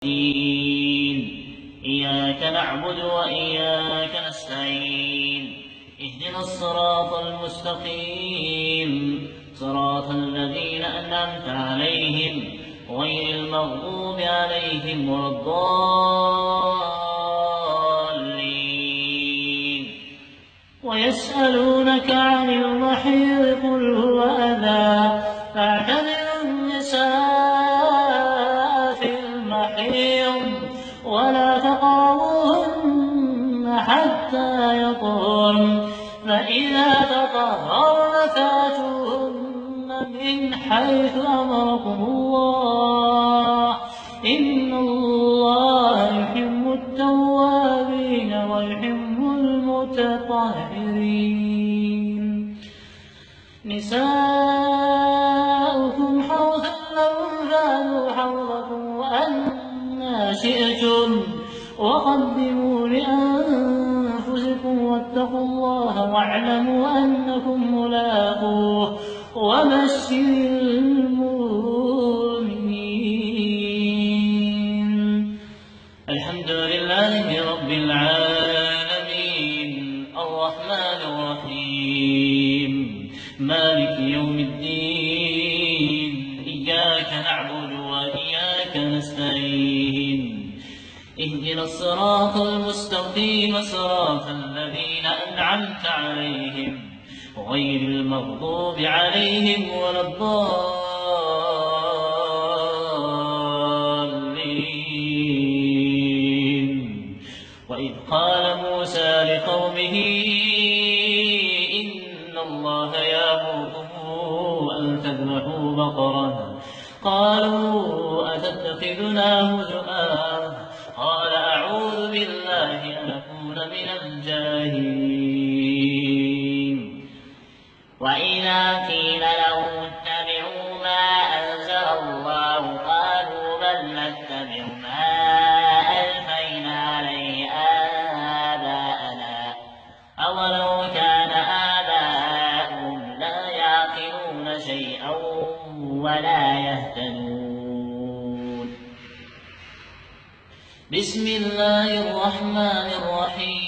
الدين إياك نعبد وإياك نستعين اهدنا الصراط المستقيم صراط الذين أنعمت عليهم غير المغضوب عليهم ولا الضالين. ويسألونك عن المحيض قل هو أذى فاعتزلوا النساء في المحيض ولا تقربوهن حتى يطهرن فإذا تطهرن فاتوهن من حيث أمركم الله إن الله يحب التوابين ويحب المتطهرين. نساؤكم حرث لكم فأتوا حرثكم وأنى شئتم وقدموا لأنفسكم واتقوا الله واعلموا أنكم ملاقوه وبشر المؤمنين. الحمد لله رب العالمين الرحمن الرحيم مالك يوم الدين إياك نعبد وإياك نستعين اهدنا الصراط المستقيم صراط الذين أنعمت عليهم غير المغضوب عليهم ولا الضالين. وإذ قال موسى لقومه إن الله يأمركم أن تذبحوا بقرة قالوا أتتخذنا هزؤا قال أعوذ بالله أن أكون من الجاهلين. وإذا قيل لهم اتبعوا ما أنزل الله قالوا بل نتبع ما ألفينا عليه آباءنا أولو كان آباؤهم لا يعقلون شيئا ولا يهتدون. بسم الله الرحمن الرحيم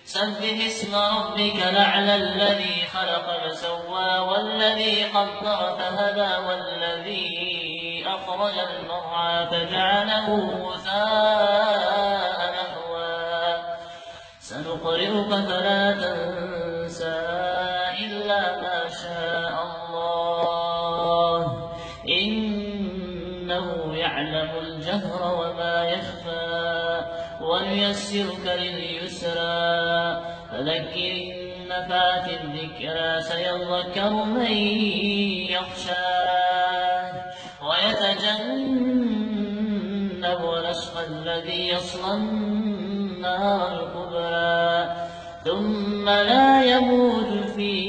سبح اسم ربك الأعلى الذي خلق فسوى والذي قدر فهدى والذي أخرج المرعى فجعله غثاء نحوا سنقرئك فلا تنسى إلا ما شاء الله إنه يعلم الجهر وما يخفى ونيسرك لليسرى فذكر إن نفعت الذكرى سيذكر من يخشى ويتجنبها الأشقى الذي يصلى النار الكبرى ثم لا يموت فيها